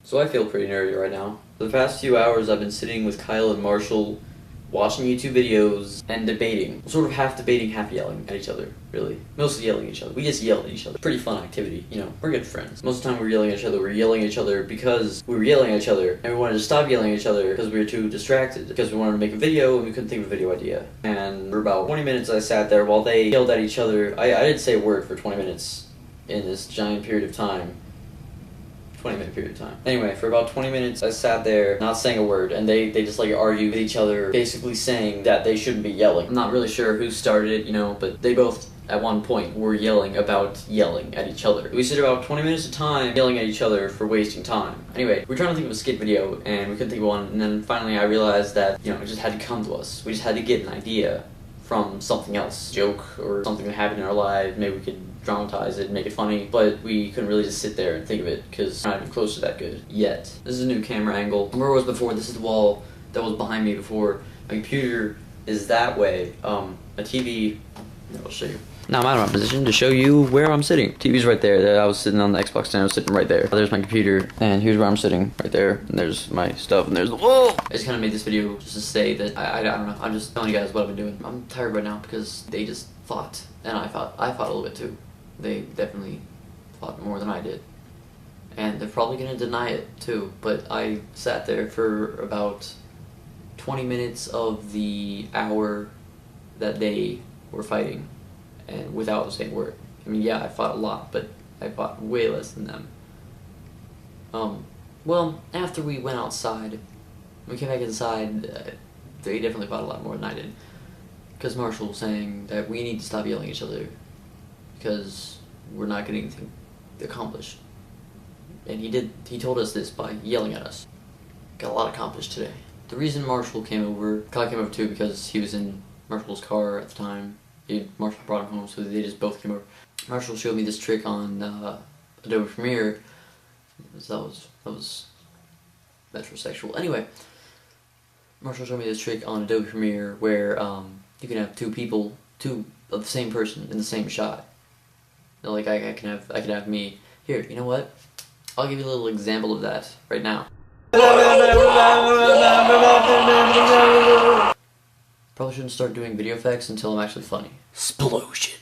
So I feel pretty nerdy right now. For the past few hours I've been sitting with Kyle and Marshall, watching YouTube videos and debating. Sort of half debating, half yelling at each other, really. Mostly yelling at each other. We just yell at each other. Pretty fun activity, you know, we're good friends. Most of the time we're yelling at each other, because we were yelling at each other, and we wanted to stop yelling at each other because we were too distracted, because we wanted to make a video and we couldn't think of a video idea. And for about 20 minutes I sat there while they yelled at each other. I didn't say a word for 20 minutes in this giant period of time. 20-minute period of time. Anyway, for about 20 minutes I sat there not saying a word, and they just like argued with each other, basically saying that they shouldn't be yelling. I'm not really sure who started it, you know, but they both at one point were yelling about yelling at each other. We sit about 20 minutes of time yelling at each other for wasting time. Anyway, we were trying to think of a skit video and we couldn't think of one, and then finally I realized that, you know, it just had to come to us. We just had to get an idea from something else, joke or something that happened in our lives. Maybe we could dramatize it, make it funny, but we couldn't really just sit there and think of it because we're not even close to that good yet. This is a new camera angle. Where it was before, this is the wall that was behind me before. My computer is that way. A TV, I'll show you. Now I'm out of my position to show you where I'm sitting. TV's right there. I was sitting on the Xbox stand, I was sitting right there. There's my computer, and here's where I'm sitting, right there. And there's my stuff, and there's the wall. I just kind of made this video just to say that I don't know. I'm just telling you guys what I've been doing. I'm tired right now because they just fought, and I fought a little bit too. They definitely fought more than I did. And they're probably gonna deny it too, but I sat there for about 20 minutes of the hour that they were fighting, and without saying a word. I mean, yeah, I fought a lot, but I fought way less than them. Well, after we went outside, we came back inside, they definitely fought a lot more than I did. Because Marshall was saying that we need to stop yelling at each other, because we're not getting anything accomplished. And he told us this by yelling at us. Got a lot accomplished today. The reason Marshall came over, Kyle came over too, because he was in Marshall's car at the time. Marshall brought him home, so they just both came over. Marshall showed me this trick on Adobe Premiere. That was metrosexual. Anyway, Marshall showed me this trick on Adobe Premiere where you can have two of the same person in the same shot. Like I could have me here. You know what? I'll give you a little example of that right now. Probably shouldn't start doing video effects until I'm actually funny. Explosion.